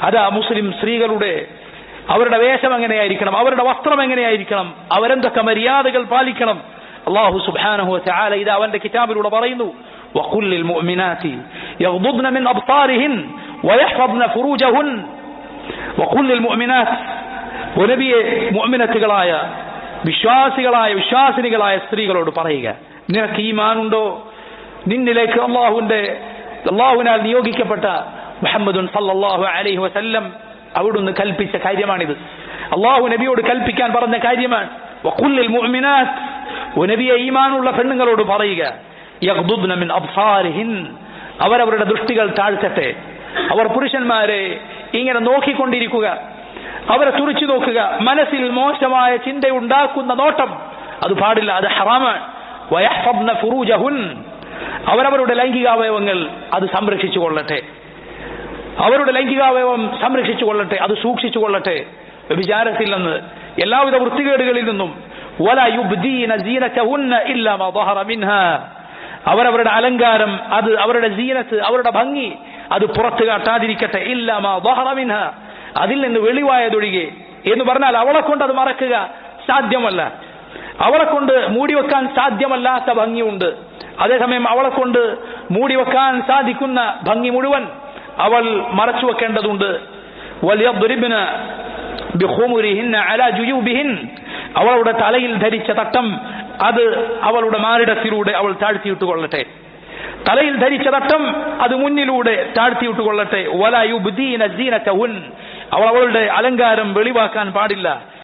അതാ മുസ്ലിം സ്ത്രീകളുടെ അവരുടെ വേഷം എങ്ങനെയായിരിക്കണം, അവരുടെ വസ്ത്രം എങ്ങനെയായിരിക്കണം, അവരെന്തൊക്കെ മര്യാദകൾ പാലിക്കണം. അല്ലാഹു സുബ്ഹാനഹു വ തആല ഇത് അവന്റെ കിതാബിലൂടെ പറയുന്നു. വഖുൽ ലിൽ മുഅ്മിനാതി യഗ്ദുദ്ന മിൻ അബ്സാരിഹിൻ വയഹ്ഫദ്ന ഫുറൂജഹുൻ. വഖുൽ ലിൽ മുഅ്മിനാത്, നബിയെ മുഅ്മിനത്തുകളായ വിശ്വാസിനികളായ സ്ത്രീകളോട് പറയുക, നിനക്ക് ഈമാനുണ്ടോ? നിന്നിലേക്ക് അല്ലാഹുവിനാൽ നിയോഗിക്കപ്പെട്ട മുഹമ്മദുൻ സല്ലല്ലാഹു അലൈഹി വസല്ലം അവിടുന്ന് കൽപ്പിച്ച കാര്യമാണിത്. അല്ലാഹു നബിയോട് കൽപ്പിക്കാൻ പറഞ്ഞ കാര്യമാണ്. വഖുൽ ലിൽ മുഅ്മിനാത്, നബിയെ ഈമാനുള്ള പെണ്ണുങ്ങളോട് പറയുക, യഗ്ദുദ്ന മിൻ അബ്സാരിഹിൻ, അവരവരുടെ ദൃഷ്ടികൾ താഴ്ത്തട്ടെ. അവർ പുരുഷന്മാരെ ഇങ്ങനെ നോക്കിക്കൊണ്ടിരിക്കുക, അവരെ തുറിച്ചു നോക്കുക, മനസ്സിൽ മോശമായ ചിന്തയുണ്ടാക്കുന്ന നോട്ടം അത് പാടില്ല, അത് ഹറാമാണ്. വയഹ്ഫദ്ന ഫുറൂജഹുൻ, അവരവരുടെ ലൈംഗികാവയവങ്ങൾ അത് സംരക്ഷിച്ചു കൊള്ളട്ടെ, അവരുടെ ലൈംഗികാവയവം സംരക്ഷിച്ചു കൊള്ളട്ടെ, അത് സൂക്ഷിച്ചു കൊള്ളട്ടെ. വ്യഭിചാരത്തിൽ നിന്ന്, എല്ലാവിധ വൃത്തികേടുകളിൽ നിന്നും. വലാ യുബ്ദീന സീനതഹുന്ന ഇല്ലാ മാ ളഹറ മിൻഹാ, അവരവരുടെ അലങ്കാരം, അത് അവരുടെ സീനത്ത്, അവരുടെ ഭംഗി അത് പുറത്തു കാട്ടാതിരിക്കട്ടെ. ഇല്ലാ മാ ളഹറ മിൻഹാ, അതിൽ നിന്ന് വെളിവായതൊഴികെ. എന്ന് പറഞ്ഞാൽ അവളെ കൊണ്ട് അത് മറക്കുക സാധ്യമല്ല, അവളെ കൊണ്ട് മൂടിവെക്കാൻ സാധ്യമല്ലാത്ത ഭംഗിയുണ്ട്. അതേസമയം അവളെ കൊണ്ട് മൂടിവെക്കാൻ സാധിക്കുന്ന ഭംഗി മുഴുവൻ അവൾ മറച്ചു വെക്കേണ്ടതുണ്ട്. വൽയദ്രിബ്ന ബിഖുമുരിഹിന്ന അലാ ജുയൂബിഹിൻ, അവളുടെ തലയിൽ ധരിച്ച തട്ടം അത് അവളുടെ മാറിടത്തിലൂടെ അവൾ താഴ്ത്തിയിട്ട് കൊള്ളട്ടെ, തലയിൽ ധരിച്ച തട്ടം അത് മുന്നിലൂടെ താഴ്ത്തിയിട്ട് കൊള്ളട്ടെ. വലാ യുബ്ദീന സീനതഹുൻ, അവളുടെ അലങ്കാരം വെളിവാക്കാൻ പാടില്ല.